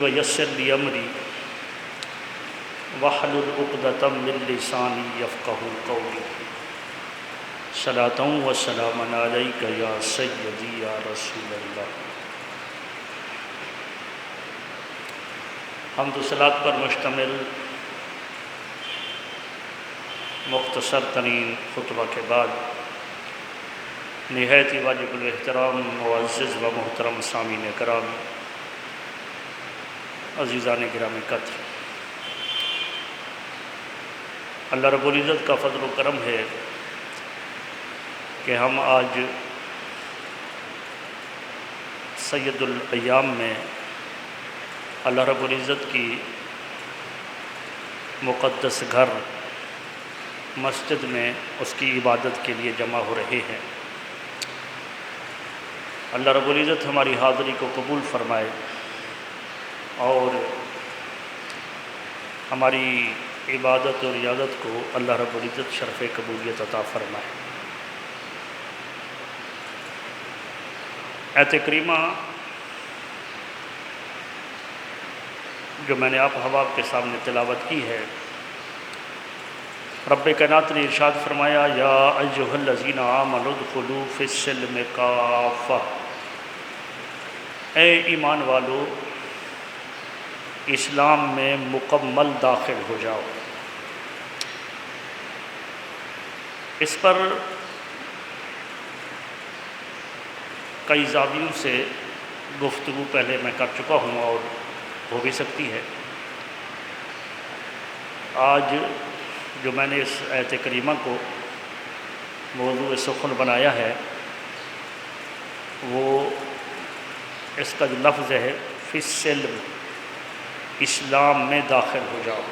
ویسر لی امری واحلل عقدۃ من لسانی یفقہوا قولی صلاۃ و سلام علیک یا سیدی یا رسول اللہ۔ حمد و صلوات پر مشتمل مختصر ترین خطبہ کے بعد نہایت ہی واجب الاحترام معزز و محترم سامعین کرام، عزیزان گرامی قدر، اللہ رب العزت کا فضل و کرم ہے کہ ہم آج سید الایام میں اللہ رب العزت کی مقدس گھر مسجد میں اس کی عبادت کے لیے جمع ہو رہے ہیں۔ اللہ رب العزت ہماری حاضری کو قبول فرمائے اور ہماری عبادت اور ریاضت کو اللہ رب العزت شرف قبولیت عطا فرمائے۔ آیت کریمہ جو میں نے آپ احباب کے سامنے تلاوت کی ہے، رب کائنات نے ارشاد فرمایا، یا ایھا الذین آمنوا ادخلوا فی السلم کافہ، اے ایمان والو اسلام میں مکمل داخل ہو جاؤ۔ اس پر کئی زاویوں سے گفتگو پہلے میں کر چکا ہوں اور ہو بھی سکتی ہے۔ آج جو میں نے اس آیت کریمہ کو موضوع سخن بنایا ہے، وہ اس کا جو لفظ ہے فی السلم، اسلام میں داخل ہو جاؤ۔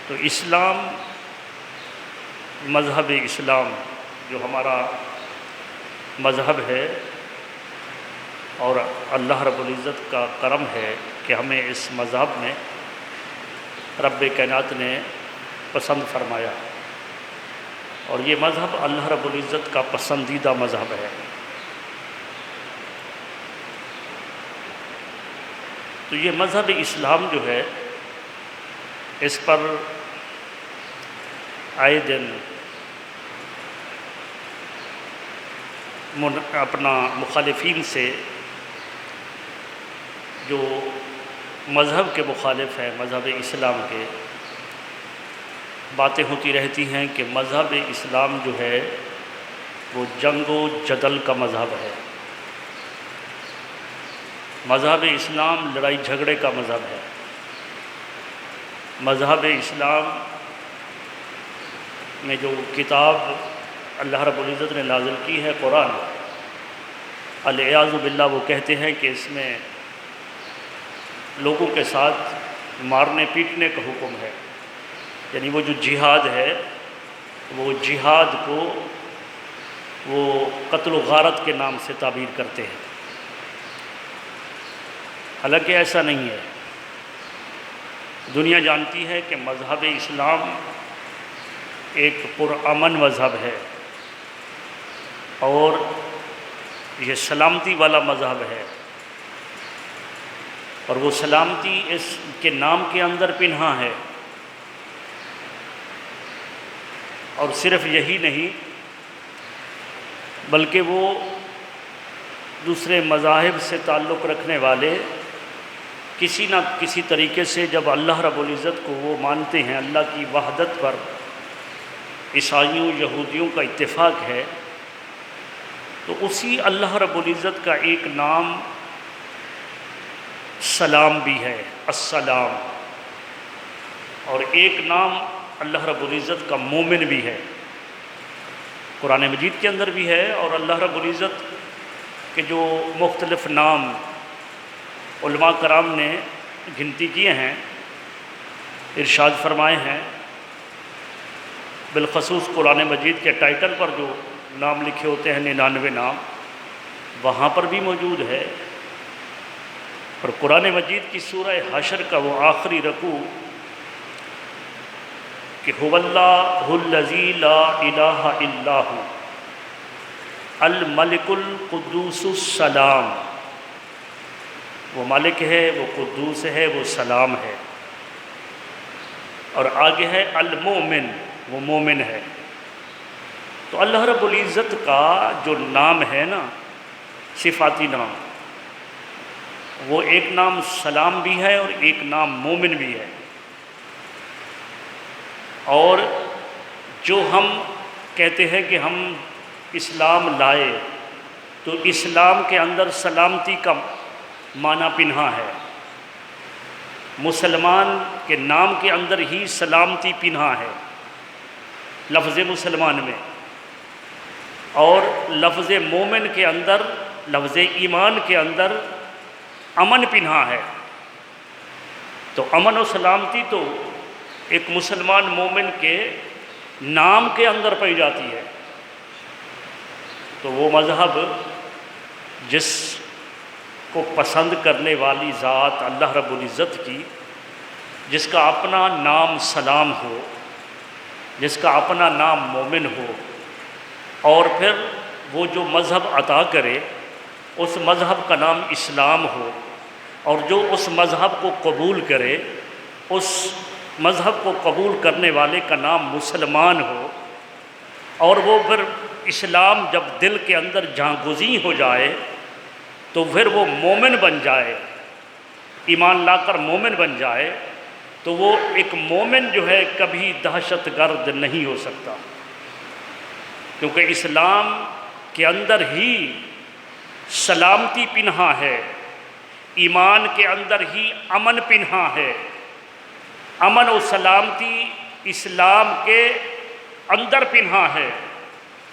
تو اسلام، مذہب اسلام جو ہمارا مذہب ہے، اور اللہ رب العزت کا کرم ہے کہ ہمیں اس مذہب میں رب کائنات نے پسند فرمایا، اور یہ مذہب اللہ رب العزت کا پسندیدہ مذہب ہے۔ تو یہ مذہب اسلام جو ہے، اس پر آئے دن اپنا مخالفین سے جو مذہب کے مخالف ہیں، مذہب اسلام کے، باتیں ہوتی رہتی ہیں کہ مذہب اسلام جو ہے وہ جنگ و جدل کا مذہب ہے، مذہب اسلام لڑائی جھگڑے کا مذہب ہے، مذہب اسلام میں جو کتاب اللہ رب العزت نے نازل کی ہے، قرآن، العیاذ باللہ، وہ کہتے ہیں کہ اس میں لوگوں کے ساتھ مارنے پیٹنے کا حکم ہے، یعنی وہ جو جہاد ہے، وہ جہاد کو وہ قتل و غارت کے نام سے تعبیر کرتے ہیں، حالانکہ ایسا نہیں ہے۔ دنیا جانتی ہے کہ مذہب اسلام ایک پرامن مذہب ہے، اور یہ سلامتی والا مذہب ہے، اور وہ سلامتی اس کے نام کے اندر پنہاں ہے۔ اور صرف یہی نہیں، بلکہ وہ دوسرے مذاہب سے تعلق رکھنے والے کسی نہ کسی طریقے سے جب اللہ رب العزت کو وہ مانتے ہیں، اللہ کی وحدت پر عیسائیوں یہودیوں کا اتفاق ہے، تو اسی اللہ رب العزت کا ایک نام سلام بھی ہے، السلام، اور ایک نام اللہ رب العزت کا مومن بھی ہے، قرآن مجید کے اندر بھی ہے۔ اور اللہ رب العزت کے جو مختلف نام علماء کرام نے گنتی کیے ہیں، ارشاد فرمائے ہیں، بالخصوص قرآن مجید کے ٹائٹل پر جو نام لکھے ہوتے ہیں، 99 نام، وہاں پر بھی موجود ہے۔ اور قرآن مجید کی سورہ حشر کا وہ آخری رکوع کہ هو اللہ الذی لا الہ الا هو الملک القدوس السلام، وہ مالک ہے، وہ قدوس ہے، وہ سلام ہے۔ اور آگے ہے المومن، وہ مومن ہے۔ تو اللہ رب العزت کا جو نام ہے نا، صفاتی نام، وہ ایک نام سلام بھی ہے اور ایک نام مومن بھی ہے۔ اور جو ہم کہتے ہیں کہ ہم اسلام لائے، تو اسلام کے اندر سلامتی کا معنی پنہا ہے۔ مسلمان کے نام کے اندر ہی سلامتی پنہا ہے، لفظ مسلمان میں، اور لفظ مومن کے اندر، لفظ ایمان کے اندر امن پنہا ہے۔ تو امن و سلامتی تو ایک مسلمان مومن کے نام کے اندر پائی جاتی ہے۔ تو وہ مذہب جس کو پسند کرنے والی ذات اللہ رب العزت کی، جس کا اپنا نام سلام ہو، جس کا اپنا نام مومن ہو، اور پھر وہ جو مذہب عطا کرے اس مذہب کا نام اسلام ہو، اور جو اس مذہب کو قبول کرے اس مذہب کو قبول کرنے والے کا نام مسلمان ہو، اور وہ پھر اسلام جب دل کے اندر جاگزیں ہو جائے تو پھر وہ مومن بن جائے، ایمان لا کر مومن بن جائے، تو وہ ایک مومن جو ہے کبھی دہشت گرد نہیں ہو سکتا، کیونکہ اسلام کے اندر ہی سلامتی پنہا ہے، ایمان کے اندر ہی امن پنہا ہے۔ امن و سلامتی اسلام کے اندر پنہا ہے۔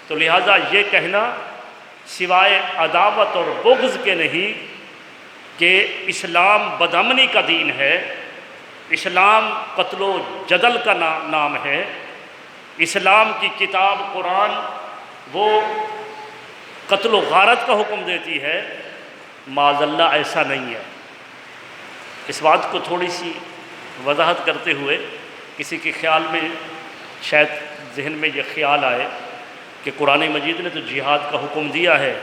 تو لہٰذا یہ کہنا سوائے عداوت اور بغض کے نہیں کہ اسلام بدامنی کا دین ہے، اسلام قتل و جدل کا نام ہے، اسلام کی کتاب قرآن وہ قتل و غارت کا حکم دیتی ہے، معاذ اللہ ایسا نہیں ہے۔ اس بات کو تھوڑی سی وضاحت کرتے ہوئے کسی کے خیال میں شاید ذہن میں یہ خیال آئے کہ قرآن مجید نے تو جہاد کا حکم دیا ہے،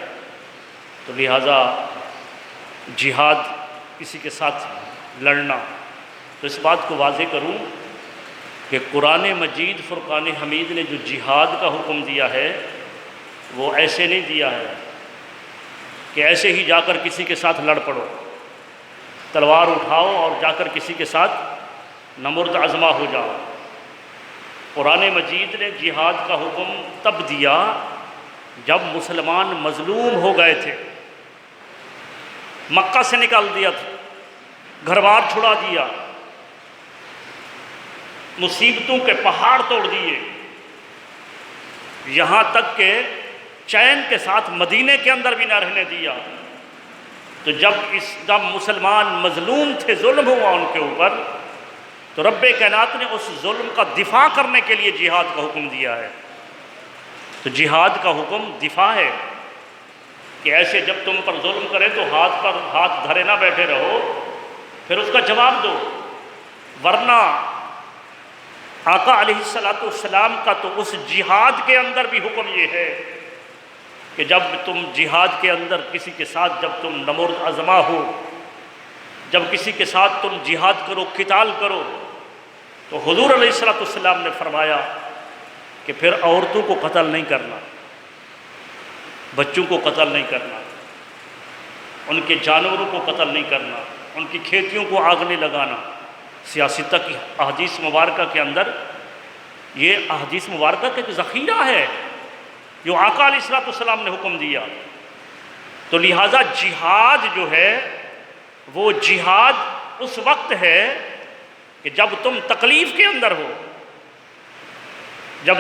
تو لہٰذا جہاد کسی کے ساتھ لڑنا، تو اس بات کو واضح کروں کہ قرآن مجید فرقان حمید نے جو جہاد کا حکم دیا ہے وہ ایسے نہیں دیا ہے کہ ایسے ہی جا کر کسی کے ساتھ لڑ پڑو، تلوار اٹھاؤ اور جا کر کسی کے ساتھ نمرد عزمہ ہو جاؤ۔ قرآن مجید نے جہاد کا حکم تب دیا جب مسلمان مظلوم ہو گئے تھے، مکہ سے نکال دیا تھا، گھر بار چھڑا دیا، مصیبتوں کے پہاڑ توڑ دیے، یہاں تک کہ چین کے ساتھ مدینے کے اندر بھی نہ رہنے دیا۔ تو جب مسلمان مظلوم تھے، ظلم ہوا ان کے اوپر، تو رب کائنات نے اس ظلم کا دفاع کرنے کے لیے جہاد کا حکم دیا ہے۔ تو جہاد کا حکم دفاع ہے کہ ایسے جب تم پر ظلم کرے تو ہاتھ پر ہاتھ دھرے نہ بیٹھے رہو، پھر اس کا جواب دو، ورنہ آقا علیہ السلام کا تو اس جہاد کے اندر بھی حکم یہ ہے کہ جب تم جہاد کے اندر کسی کے ساتھ جب تم نمرد عزمہ ہو، جب کسی کے ساتھ تم جہاد کرو، قتال کرو، تو حضور علیہ السلام نے فرمایا کہ پھر عورتوں کو قتل نہیں کرنا، بچوں کو قتل نہیں کرنا، ان کے جانوروں کو قتل نہیں کرنا، ان کی کھیتیوں کو آگ نہیں لگانا۔ سیاستہ کی احادیث مبارکہ کے اندر یہ احادیث مبارکہ کا ایک ذخیرہ ہے جو آقا علیہ السلام نے حکم دیا۔ تو لہٰذا جہاد جو ہے وہ جہاد اس وقت ہے کہ جب تم تکلیف کے اندر ہو،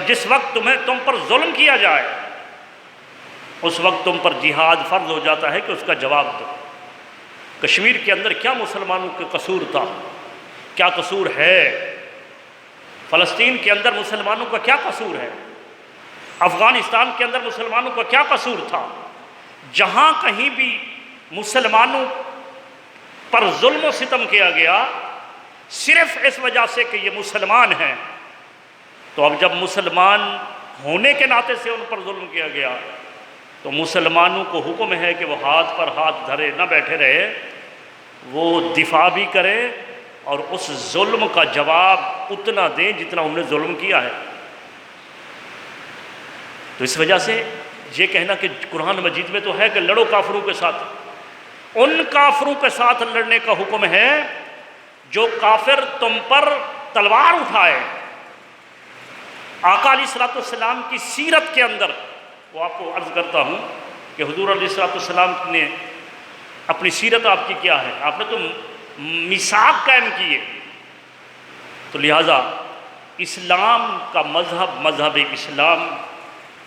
جس وقت تم پر ظلم کیا جائے، اس وقت تم پر جہاد فرض ہو جاتا ہے کہ اس کا جواب دو۔ کشمیر کے اندر کیا مسلمانوں کا قصور تھا، کیا قصور ہے؟ فلسطین کے اندر مسلمانوں کا کیا قصور ہے؟ افغانستان کے اندر مسلمانوں کا کیا قصور تھا؟ جہاں کہیں بھی مسلمانوں پر ظلم و ستم کیا گیا صرف اس وجہ سے کہ یہ مسلمان ہیں، تو اب جب مسلمان ہونے کے ناطے سے ان پر ظلم کیا گیا تو مسلمانوں کو حکم ہے کہ وہ ہاتھ پر ہاتھ دھرے نہ بیٹھے رہے، وہ دفاع بھی کریں اور اس ظلم کا جواب اتنا دیں جتنا انہوں نے ظلم کیا ہے۔ تو اس وجہ سے یہ کہنا کہ قرآن مجید میں تو ہے کہ لڑو کافروں کے ساتھ، ان کافروں کے ساتھ لڑنے کا حکم ہے جو کافر تم پر تلوار اٹھائے۔ آقا علیہ الصلوۃ والسلام کی سیرت کے اندر، وہ آپ کو عرض کرتا ہوں کہ حضور علیہ الصلوۃ والسلام نے اپنی سیرت آپ کی کیا ہے، آپ نے تو میثاق قائم کیے، تو لہٰذا اسلام کا مذہب اسلام،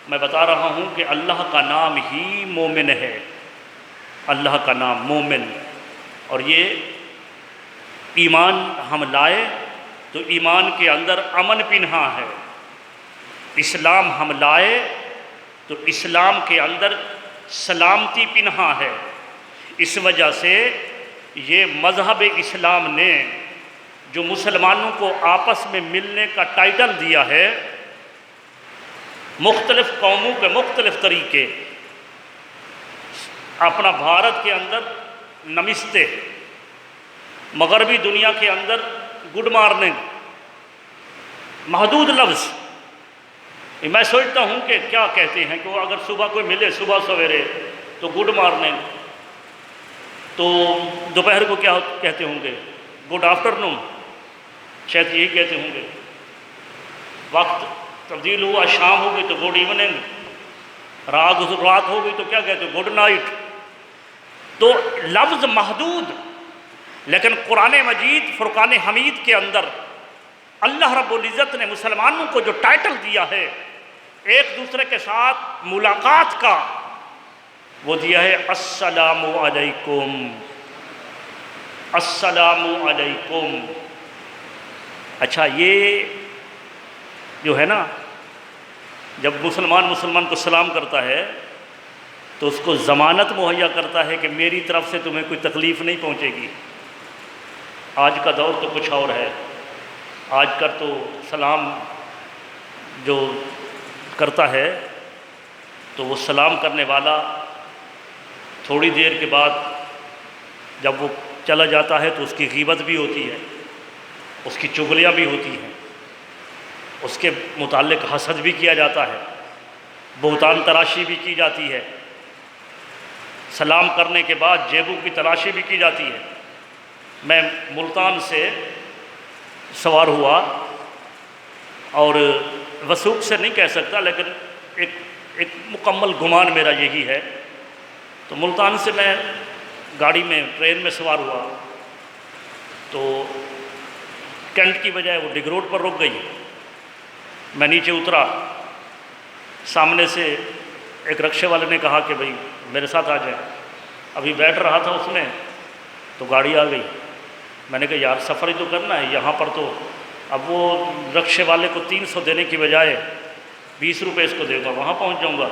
میں بتا رہا ہوں کہ اللہ کا نام ہی مومن ہے، اللہ کا نام مومن، اور یہ ایمان ہم لائے تو ایمان کے اندر امن پنہا ہے، اسلام ہم لائے تو اسلام کے اندر سلامتی پنہا ہے۔ اس وجہ سے یہ مذہب اسلام نے جو مسلمانوں کو آپس میں ملنے کا ٹائٹل دیا ہے، مختلف قوموں کے مختلف طریقے، اپنا بھارت کے اندر نمستے، مغربی دنیا کے اندر گڈ مارننگ، محدود لفظ، میں سوچتا ہوں کہ کیا کہتے ہیں کہ وہ اگر صبح کوئی ملے صبح سویرے تو گڈ مارننگ، تو دوپہر کو کیا کہتے ہوں گے، گڈ آفٹرنون، شاید یہی کہتے ہوں گے، وقت تبدیل ہوا، شام ہو گئی تو گڈ ایوننگ، رات ہو گئی تو کیا کہتے ہیں، گڈ نائٹ۔ تو لفظ محدود، لیکن قرآن مجید فرقان حمید کے اندر اللہ رب العزت نے مسلمانوں کو جو ٹائٹل دیا ہے ایک دوسرے کے ساتھ ملاقات کا، وہ دیا ہے السلام علیکم، السلام علیکم۔ اچھا، یہ جو ہے نا، جب مسلمان کو سلام کرتا ہے تو اس کو ضمانت مہیا کرتا ہے کہ میری طرف سے تمہیں کوئی تکلیف نہیں پہنچے گی۔ آج کا دور تو کچھ اور ہے، آج کا تو سلام جو کرتا ہے تو وہ سلام کرنے والا تھوڑی دیر کے بعد جب وہ چلا جاتا ہے تو اس کی غیبت بھی ہوتی ہے، اس کی چغلیاں بھی ہوتی ہیں، اس کے متعلق حسد بھی کیا جاتا ہے، بہتان تراشی بھی کی جاتی ہے، سلام کرنے کے بعد جیبوں کی تلاشی بھی کی جاتی ہے۔ میں ملتان سے سوار ہوا، اور وثوق سے نہیں کہہ سکتا لیکن ایک مکمل گمان میرا یہی ہے، تو ملتان سے میں گاڑی میں ٹرین میں سوار ہوا تو کینٹ کی بجائے وہ ڈگ روڈ پر رک گئی، میں نیچے اترا، سامنے سے ایک رکشے والے نے کہا کہ بھائی میرے ساتھ آ جائیں، ابھی بیٹھ رہا تھا اس میں تو گاڑی آ گئی، میں نے کہا یار سفر ہی تو کرنا ہے، یہاں پر تو اب وہ رکشے والے کو 300 دینے کی بجائے 20 روپے اس کو دے گا، وہاں پہنچ جاؤں گا۔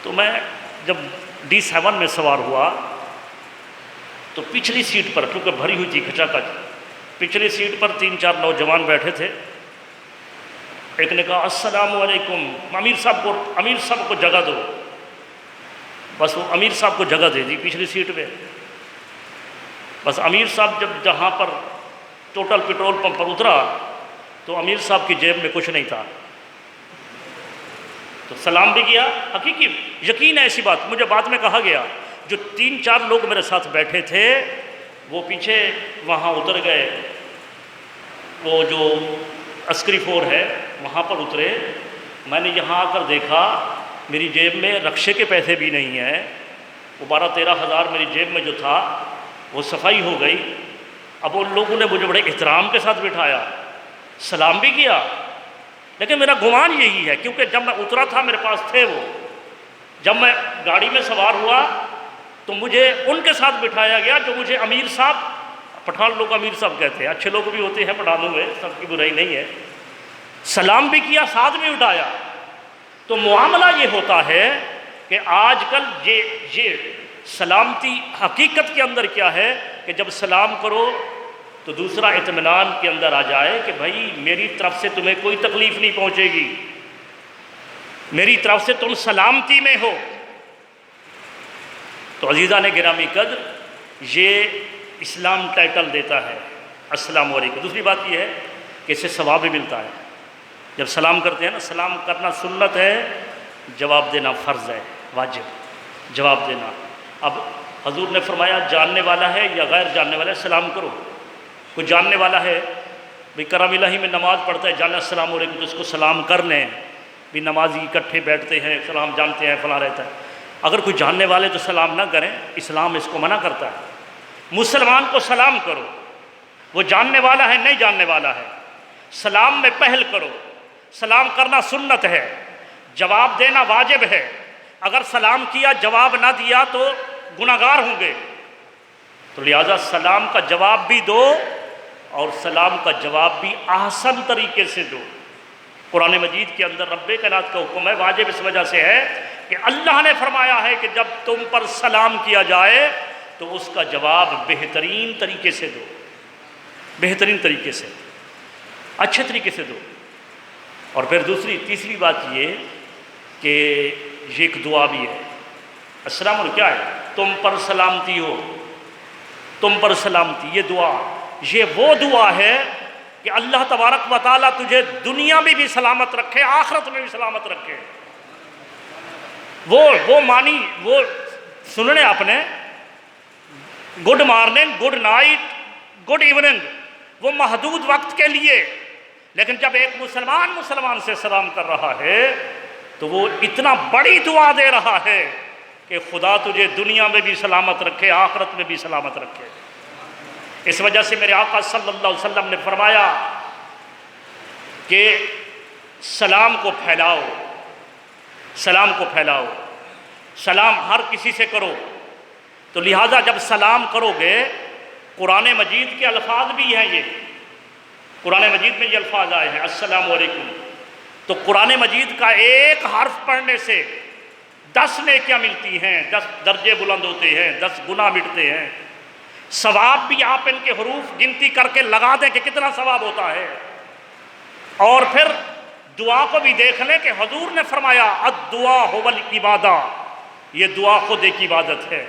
تو میں جب D7 میں سوار ہوا تو پچھلی سیٹ پر، کیونکہ بھری ہوئی تھی کھچا کھچ، پچھلی سیٹ پر 3-4 نوجوان بیٹھے تھے، ایک نے کہا السلام علیکم، امیر صاحب کو جگہ دو، بس وہ امیر صاحب کو جگہ دے دی پچھلی سیٹ پہ۔ بس امیر صاحب جب جہاں پر ٹوٹل پیٹرول پمپ پر اترا تو امیر صاحب کی جیب میں کچھ نہیں تھا، تو سلام بھی کیا، حقیقی یقین ہے ایسی بات، مجھے بعد میں کہا گیا جو 3-4 لوگ میرے ساتھ بیٹھے تھے وہ پیچھے وہاں اتر گئے، وہ جو عسکری فور ہے وہاں پر اترے، میں نے یہاں آ کر دیکھا میری جیب میں رکشے کے پیسے بھی نہیں ہیں، وہ 12-13 ہزار میری جیب میں جو تھا وہ صفائی ہو گئی۔ اب ان لوگوں نے مجھے بڑے احترام کے ساتھ بٹھایا، سلام بھی کیا، لیکن میرا گمان یہی ہے کیونکہ جب میں اترا تھا میرے پاس تھے وہ، جب میں گاڑی میں سوار ہوا تو مجھے ان کے ساتھ بٹھایا گیا جو مجھے امیر صاحب، پٹھان لوگ امیر صاحب کہتے ہیں، اچھے لوگ بھی ہوتے ہیں پٹھانوں میں، سب کی برائی نہیں ہے، سلام بھی کیا، ساتھ بھی اٹھایا۔ تو معاملہ یہ ہوتا ہے کہ آج کل یہ سلامتی حقیقت کے اندر کیا ہے کہ جب سلام کرو تو دوسرا اطمینان کے اندر آ جائے کہ بھائی میری طرف سے تمہیں کوئی تکلیف نہیں پہنچے گی، میری طرف سے تم سلامتی میں ہو۔ تو عزیزان گرامی قدر، یہ اسلام ٹائٹل دیتا ہے السلام علیکم۔ دوسری بات یہ ہے کہ اس سے ثواب بھی ملتا ہے۔ جب سلام کرتے ہیں نا، سلام کرنا سنت ہے، جواب دینا فرض ہے، واجب جواب دینا۔ اب حضور نے فرمایا جاننے والا ہے یا غیر جاننے والا ہے سلام کرو۔ کوئی جاننے والا ہے بھئی کرم الہی میں نماز پڑھتا ہے، جانا السلام علیکم، تو اس کو سلام کر لیں۔ بھی نمازی اکٹھے بیٹھتے ہیں، سلام جانتے ہیں، فلاں رہتا ہے۔ اگر کوئی جاننے والے تو سلام نہ کریں، اسلام اس کو منع کرتا ہے۔ مسلمان کو سلام کرو، وہ جاننے والا ہے نہیں جاننے والا ہے، سلام میں پہل کرو۔ سلام کرنا سنت ہے، جواب دینا واجب ہے۔ اگر سلام کیا جواب نہ دیا تو گناہگار ہوں گے، تو لہذا سلام کا جواب بھی دو اور سلام کا جواب بھی احسن طریقے سے دو۔ قرآن مجید کے اندر رب کائنات کا حکم ہے، واجب اس وجہ سے ہے کہ اللہ نے فرمایا ہے کہ جب تم پر سلام کیا جائے تو اس کا جواب بہترین طریقے سے دو، بہترین طریقے سے، اچھے طریقے سے دو۔ اور پھر تیسری بات یہ کہ یہ ایک دعا بھی ہے۔ السلام علیکم کیا ہے؟ تم پر سلامتی ہو، تم پر سلامتی، یہ دعا، یہ وہ دعا ہے کہ اللہ تبارک و تعالیٰ تجھے دنیا میں بھی سلامت رکھے، آخرت میں بھی سلامت رکھے۔ وہ مانی، وہ سننے آپ نے good morning, good night, good evening, وہ محدود وقت کے لیے، لیکن جب ایک مسلمان سے سلام کر رہا ہے تو وہ اتنا بڑی دعا دے رہا ہے کہ خدا تجھے دنیا میں بھی سلامت رکھے، آخرت میں بھی سلامت رکھے۔ اس وجہ سے میرے آقا صلی اللہ علیہ وسلم نے فرمایا کہ سلام کو پھیلاؤ، سلام کو پھیلاؤ، سلام ہر کسی سے کرو۔ تو لہٰذا جب سلام کرو گے، قرآن مجید کے الفاظ بھی ہیں، یہ قرآن مجید میں یہ الفاظ آئے ہیں السلام علیکم، تو قرآن مجید کا ایک حرف پڑھنے سے 10 نیکیاں ملتی ہیں، 10 درجے بلند ہوتے ہیں، 10 گناہ مٹتے ہیں۔ ثواب بھی آپ ان کے حروف گنتی کر کے لگا دیں کہ کتنا ثواب ہوتا ہے۔ اور پھر دعا کو بھی دیکھ لیں کہ حضور نے فرمایا الدعا هو العبادہ، یہ دعا خود ایک عبادت ہے،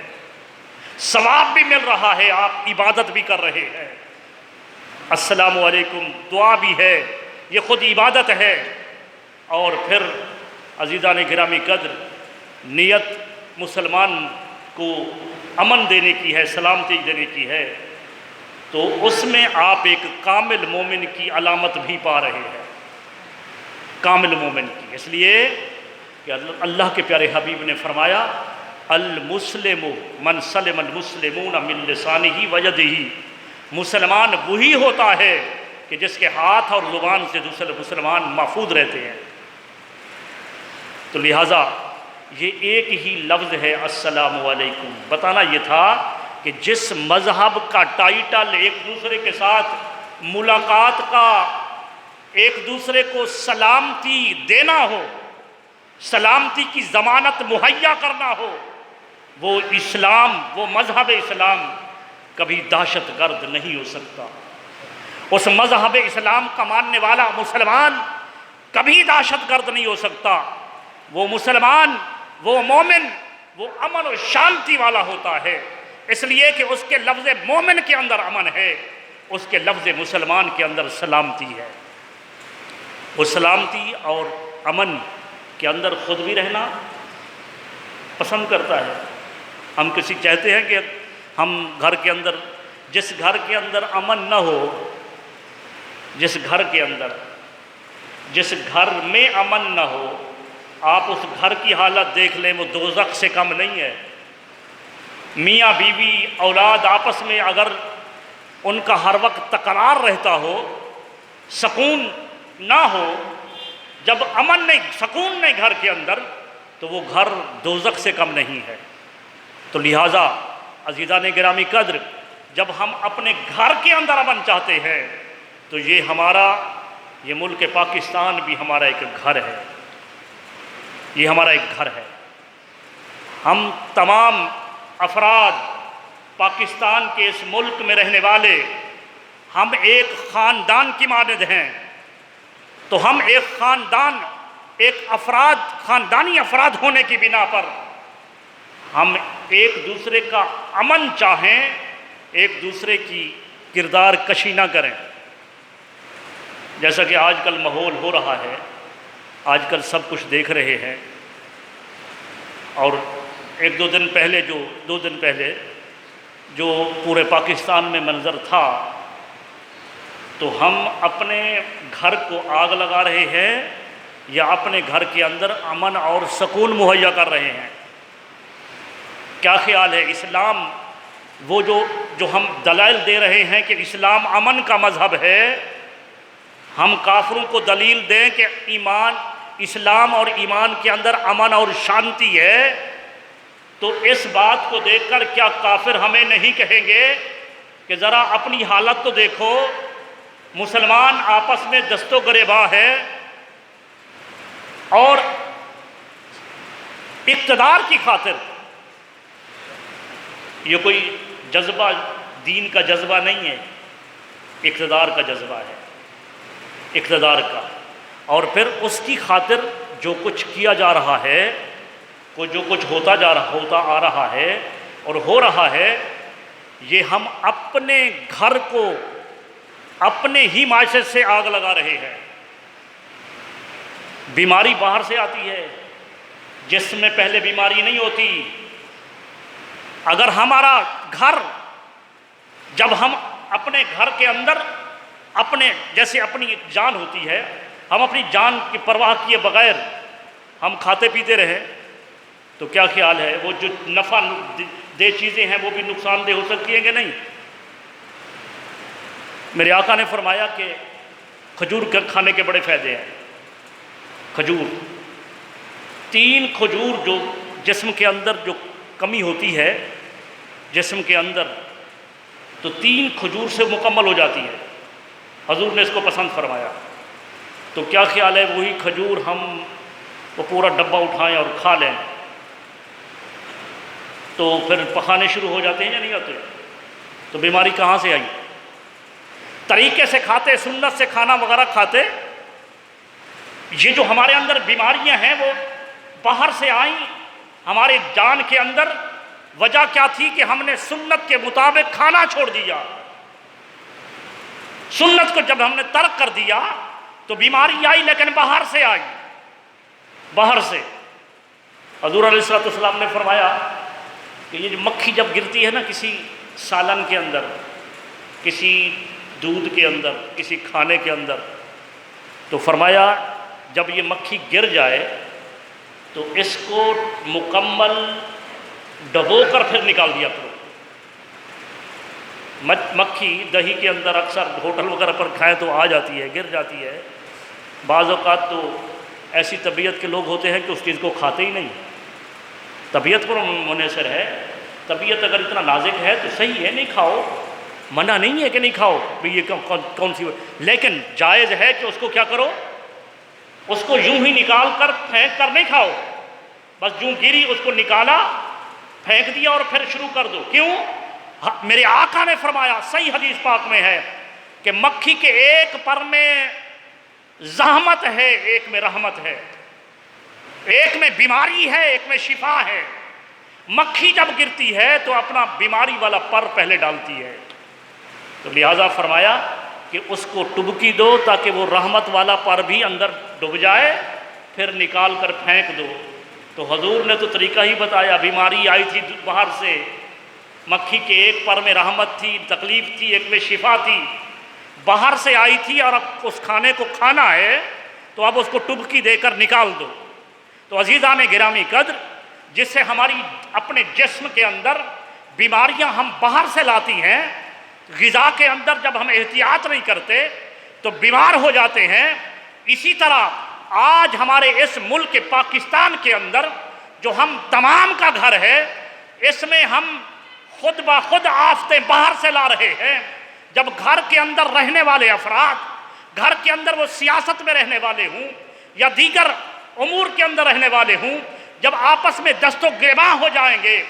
ثواب بھی مل رہا ہے، آپ عبادت بھی کر رہے ہیں۔ السلام علیکم دعا بھی ہے، یہ خود عبادت ہے۔ اور پھر عزیزان گرامی قدر، نیت مسلمان کو امن دینے کی ہے، سلامتی دینے کی ہے، تو اس میں آپ ایک کامل مومن کی علامت بھی پا رہے ہیں، کامل مومن کی۔ اس لیے کہ اللہ کے پیارے حبیب نے فرمایا المسلم من سلم المسلمون من لسانہ ویدہ، مسلمان وہی ہوتا ہے کہ جس کے ہاتھ اور زبان سے دوسرے مسلمان محفوظ رہتے ہیں۔ تو لہٰذا یہ ایک ہی لفظ ہے السلام علیکم۔ بتانا یہ تھا کہ جس مذہب کا ٹائٹل ایک دوسرے کے ساتھ ملاقات کا، ایک دوسرے کو سلامتی دینا ہو، سلامتی کی ضمانت مہیا کرنا ہو، وہ اسلام، وہ مذہب اسلام کبھی دہشت گرد نہیں ہو سکتا۔ اس مذہب اسلام کا ماننے والا مسلمان کبھی دہشت گرد نہیں ہو سکتا۔ وہ مسلمان، وہ مومن، وہ امن و شانتی والا ہوتا ہے، اس لیے کہ اس کے لفظ مومن کے اندر امن ہے، اس کے لفظ مسلمان کے اندر سلامتی ہے۔ وہ سلامتی اور امن کے اندر خود بھی رہنا پسند کرتا ہے۔ ہم کسی چاہتے ہیں کہ ہم گھر کے اندر، جس گھر کے اندر امن نہ ہو، جس گھر میں امن نہ ہو، آپ اس گھر کی حالت دیکھ لیں، وہ دوزخ سے کم نہیں ہے۔ میاں بیوی اولاد آپس میں اگر ان کا ہر وقت تکرار رہتا ہو، سکون نہ ہو، جب امن نہیں، سکون نہیں گھر کے اندر، تو وہ گھر دوزخ سے کم نہیں ہے۔ تو لہٰذا عزیزان گرامی قدر، جب ہم اپنے گھر کے اندر امن چاہتے ہیں تو یہ ملک پاکستان بھی ہمارا ایک گھر ہے، یہ ہمارا ایک گھر ہے۔ ہم تمام افراد پاکستان کے اس ملک میں رہنے والے، ہم ایک خاندان کی مانند ہیں، تو ہم ایک خاندانی افراد ہونے کی بنا پر ہم ایک دوسرے کا امن چاہیں، ایک دوسرے کی کردار کشی نہ کریں. جیسا کہ آج کل ماحول ہو رہا ہے، آج کل سب کچھ دیکھ رہے ہیں. اور دو دن پہلے جو پورے پاکستان میں منظر تھا، تو ہم اپنے گھر کو آگ لگا رہے ہیں یا اپنے گھر کے اندر امن اور سکون مہیا کر رہے ہیں؟ کیا خیال ہے؟ اسلام وہ جو ہم دلائل دے رہے ہیں کہ اسلام امن کا مذہب ہے، ہم کافروں کو دلیل دیں کہ اسلام اور ایمان کے اندر امن اور شانتی ہے، تو اس بات کو دیکھ کر کیا کافر ہمیں نہیں کہیں گے کہ ذرا اپنی حالت تو دیکھو، مسلمان آپس میں دست و گریباں ہے اور اقتدار کی خاطر، یہ کوئی جذبہ دین کا جذبہ نہیں ہے، اقتدار کا جذبہ ہے، اقتدار کا. اور پھر اس کی خاطر جو کچھ کیا جا رہا ہے، جو کچھ ہوتا آ رہا ہے اور ہو رہا ہے، یہ ہم اپنے گھر کو اپنے ہی معاشرے سے آگ لگا رہے ہیں. بیماری باہر سے آتی ہے، جس میں پہلے بیماری نہیں ہوتی. اگر ہمارا گھر، جب ہم اپنے گھر کے اندر جیسے اپنی جان ہوتی ہے، ہم اپنی جان کی پرواہ کیے بغیر ہم کھاتے پیتے رہے، تو کیا خیال ہے وہ جو نفع دہ چیزیں ہیں وہ بھی نقصان دہ ہو سکتی ہیں کہ نہیں؟ میرے آقا نے فرمایا کہ کھجور کھانے کے بڑے فائدے ہیں. کھجور، 3 کھجور جو جسم کے اندر جو کمی ہوتی ہے جسم کے اندر، تو 3 کھجور سے مکمل ہو جاتی ہے. حضور نے اس کو پسند فرمایا. تو کیا خیال ہے وہی کھجور ہم وہ پورا ڈبہ اٹھائیں اور کھا لیں، تو پھر پخانے شروع ہو جاتے ہیں یا نہیں ہوتے؟ تو بیماری کہاں سے آئی؟ طریقے سے کھاتے، سنت سے کھانا وغیرہ کھاتے. یہ جو ہمارے اندر بیماریاں ہیں وہ باہر سے آئیں ہمارے جان کے اندر. وجہ کیا تھی کہ ہم نے سنت کے مطابق کھانا چھوڑ دیا. سنت کو جب ہم نے ترک کر دیا تو بیماری آئی، لیکن باہر سے آئی، باہر سے. حضور علیہ السلام نے فرمایا کہ یہ جو مکھی جب گرتی ہے نا کسی سالن کے اندر، کسی دودھ کے اندر، کسی کھانے کے اندر، تو فرمایا جب یہ مکھی گر جائے تو اس کو مکمل ڈبو کر پھر نکال دیا کرو. مکھی دہی کے اندر اکثر ہوٹل وغیرہ پر کھائیں تو آ جاتی ہے، گر جاتی ہے. بعض اوقات تو ایسی طبیعت کے لوگ ہوتے ہیں کہ اس چیز کو کھاتے ہی نہیں، طبیعت پر منحصر ہے. طبیعت اگر اتنا نازک ہے تو صحیح ہے، نہیں کھاؤ، منع نہیں ہے کہ نہیں کھاؤ، یہ کون سی، لیکن جائز ہے کہ اس کو کیا کرو، اس کو یوں ہی نکال کر پھینک کر نہیں کھاؤ. بس یوں گری، اس کو نکالا، پھینک دیا اور پھر شروع کر دو. کیوں؟ میرے آقا نے فرمایا، صحیح حدیث پاک میں ہے کہ مکھی کے ایک پر میں زحمت ہے، ایک میں رحمت ہے، ایک میں بیماری ہے، ایک میں شفا ہے. مکھی جب گرتی ہے تو اپنا بیماری والا پر پہلے ڈالتی ہے، تو لہذا فرمایا کہ اس کو ٹبکی دو تاکہ وہ رحمت والا پر بھی اندر ڈوب جائے، پھر نکال کر پھینک دو. تو حضور نے تو طریقہ ہی بتایا. بیماری آئی تھی باہر سے، مکھی کے ایک پر میں رحمت تھی، تکلیف تھی، ایک میں شفا تھی، باہر سے آئی تھی، اور اب اس کھانے کو کھانا ہے تو اب اس کو ٹبکی دے کر نکال دو. تو عزیزان گرامی قدر، جس سے ہماری اپنے جسم کے اندر بیماریاں ہم باہر سے لاتی ہیں، غذا کے اندر جب ہم احتیاط نہیں کرتے تو بیمار ہو جاتے ہیں. اسی طرح آج ہمارے اس ملک پاکستان کے اندر جو ہم تمام کا گھر ہے، اس میں ہم خود بخود آفتیں باہر سے لا رہے ہیں. جب گھر کے اندر رہنے والے افراد، گھر کے اندر وہ سیاست میں رہنے والے ہوں یا دیگر امور کے اندر رہنے والے ہوں، جب آپس میں دست و گریباں ہو جائیں گے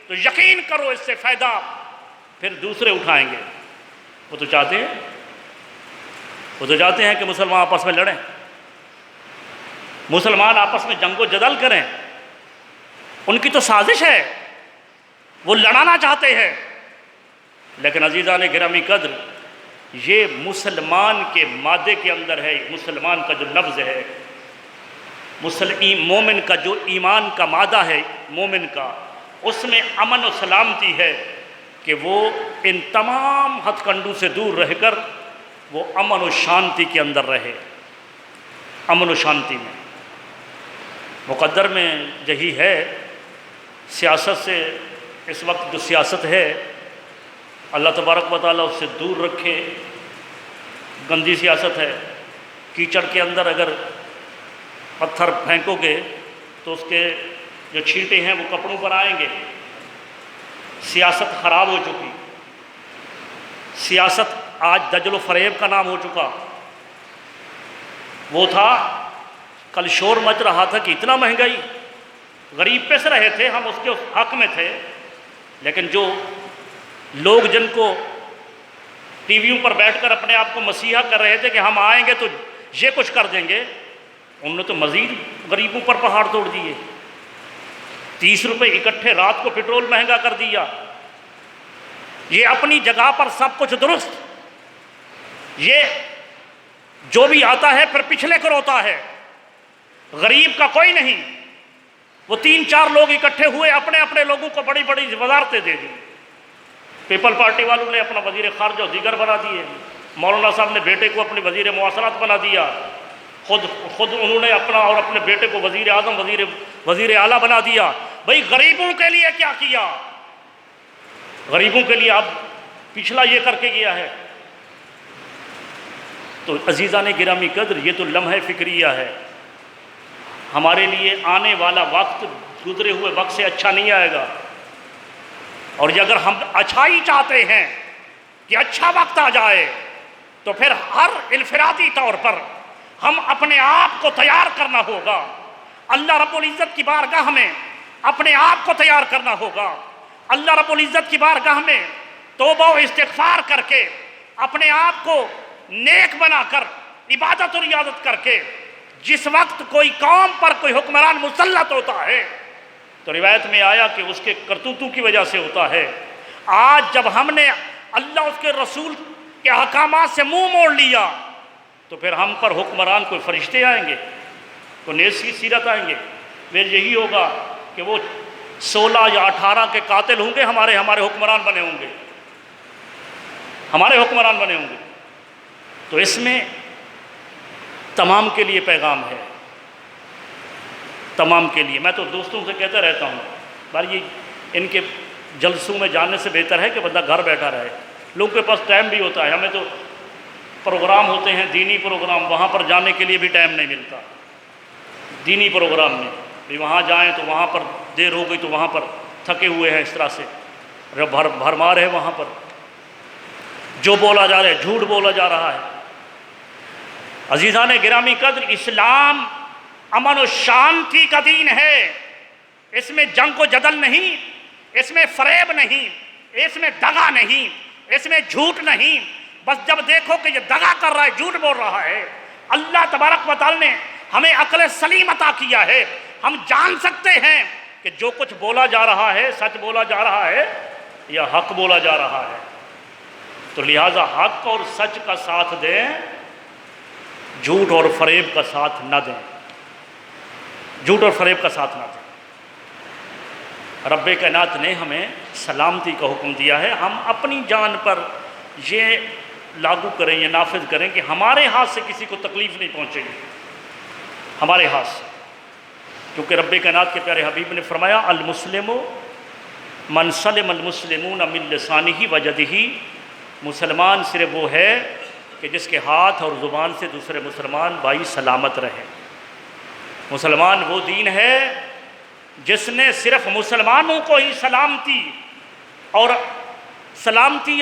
تو یقین کرو اس سے فائدہ پھر دوسرے اٹھائیں گے. وہ تو چاہتے ہیں کہ مسلمان آپس میں لڑیں، مسلمان آپس میں جنگ و جدل کریں. ان کی تو سازش ہے وہ لڑانا چاہتے ہیں، لیکن عزیزان گرامی قدر یہ مسلمان کے مادے کے اندر ہے، مسلمان کا جو لفظ ہے، مومن کا جو ایمان کا مادہ ہے مومن کا، اس میں امن و سلامتی ہے کہ وہ ان تمام ہتھ کنڈوں سے دور رہ کر وہ امن و شانتی کے اندر رہے، امن و شانتی میں۔ مقدر میں یہی ہے، سیاست سے اس وقت جو سیاست ہے اللہ تبارک و تعالیٰ اس سے دور رکھے، گندی سیاست ہے۔ کیچڑ کے اندر اگر پتھر پھینکو گے تو اس کے جو چھینٹے ہیں وہ کپڑوں پر آئیں گے۔ سیاست خراب ہو چکی، سیاست آج دجل و فریب کا نام ہو چکا۔ وہ تھا کل شور مچ رہا تھا کہ اتنا مہنگائی، غریب پس رہے تھے، ہم اس کے حق میں تھے، لیکن جو لوگ جن کو ٹی ویوں پر بیٹھ کر اپنے آپ کو مسیحا کر رہے تھے کہ ہم آئیں گے تو یہ کچھ کر دیں گے، انہوں نے تو مزید غریبوں پر پہاڑ توڑ دیے۔ 30 روپے اکٹھے، رات کو پٹرول مہنگا کر دیا۔ یہ اپنی جگہ پر سب کچھ درست، یہ جو بھی آتا ہے پھر پچھلے کو روتا ہے، غریب کا کوئی نہیں۔ وہ 3-4 لوگ اکٹھے ہوئے، اپنے اپنے لوگوں کو بڑی بڑی وزارتیں دے دی۔ پیپل پارٹی والوں نے اپنا وزیر خارجہ و دیگر بنا دیے، مولانا صاحب نے بیٹے کو اپنے وزیر مواصلات بنا دیا، خود انہوں نے اپنا اور اپنے بیٹے کو وزیر اعظم وزیر اعلیٰ بنا دیا۔ بھئی غریبوں کے لیے کیا کیا؟ غریبوں کے لیے اب پچھلا یہ کر کے گیا ہے۔ تو عزیزان گرامی قدر یہ تو لمحہ فکریہ ہے، ہمارے لیے آنے والا وقت گزرے ہوئے وقت سے اچھا نہیں آئے گا، اور یہ اگر ہم اچھائی چاہتے ہیں کہ اچھا وقت آ جائے تو پھر ہر انفرادی طور پر ہم اپنے آپ کو تیار کرنا ہوگا، اللہ رب العزت کی بارگاہ میں اپنے آپ کو تیار کرنا ہوگا، اللہ رب العزت کی بارگاہ میں توبہ و استغفار کر کے اپنے آپ کو نیک بنا کر عبادت و ریاضت کر کے جس وقت کوئی قوم پر کوئی حکمران مسلط ہوتا ہے تو روایت میں آیا کہ اس کے کرتوتوں کی وجہ سے ہوتا ہے۔ آج جب ہم نے اللہ اس کے رسول کے احکامات سے منہ موڑ لیا تو پھر ہم پر حکمران کوئی فرشتے آئیں گے، کوئی نیک سیرت آئیں گے، پھر یہی ہوگا کہ وہ 16 یا 18 کے قاتل ہوں گے، ہمارے حکمران بنے ہوں گے، ہمارے حکمران بنے ہوں گے۔ تو اس میں تمام کے لیے پیغام ہے، تمام کے لیے۔ میں تو دوستوں سے کہتا رہتا ہوں بھائی یہ ان کے جلسوں میں جانے سے بہتر ہے کہ بندہ گھر بیٹھا رہے۔ لوگوں کے پاس ٹائم بھی ہوتا ہے، ہمیں تو پروگرام ہوتے ہیں دینی پروگرام، وہاں پر جانے کے لیے بھی ٹائم نہیں ملتا۔ دینی پروگرام میں بھی وہاں جائیں تو وہاں پر دیر ہو گئی تو وہاں پر تھکے ہوئے ہیں، اس طرح سے بھرمار ہے، وہاں پر جو بولا جا رہا ہے جھوٹ بولا جا رہا ہے۔ عزیزان گرامی قدر، اسلام امن و شانتی کا دین ہے، اس میں جنگ و جدل نہیں، اس میں فریب نہیں، اس میں دغا نہیں، اس میں جھوٹ نہیں۔ بس جب دیکھو کہ یہ دغا کر رہا ہے، جھوٹ بول رہا ہے، اللہ تبارک و تعالی نے ہمیں عقل سلیم عطا کیا ہے، ہم جان سکتے ہیں کہ جو کچھ بولا جا رہا ہے سچ بولا جا رہا ہے یا حق بولا جا رہا ہے۔ تو لہٰذا حق اور سچ کا ساتھ دیں، جھوٹ اور فریب کا ساتھ نہ دیں، جھوٹ اور فریب کا ساتھ نہ دیں۔ رب کائنات نے ہمیں سلامتی کا حکم دیا ہے، ہم اپنی جان پر یہ لاگو کریں، یہ نافذ کریں کہ ہمارے ہاتھ سے کسی کو تکلیف نہیں پہنچے گی، ہمارے ہاتھ سے، کیونکہ رب کائنات کے پیارے حبیب نے فرمایا المسلم من سلم المسلمون من لسانہ و یدہ، مسلمان صرف وہ ہے کہ جس کے ہاتھ اور زبان سے دوسرے مسلمان بھائی سلامت رہے۔ مسلمان وہ دین ہے جس نے صرف مسلمانوں کو ہی سلامتی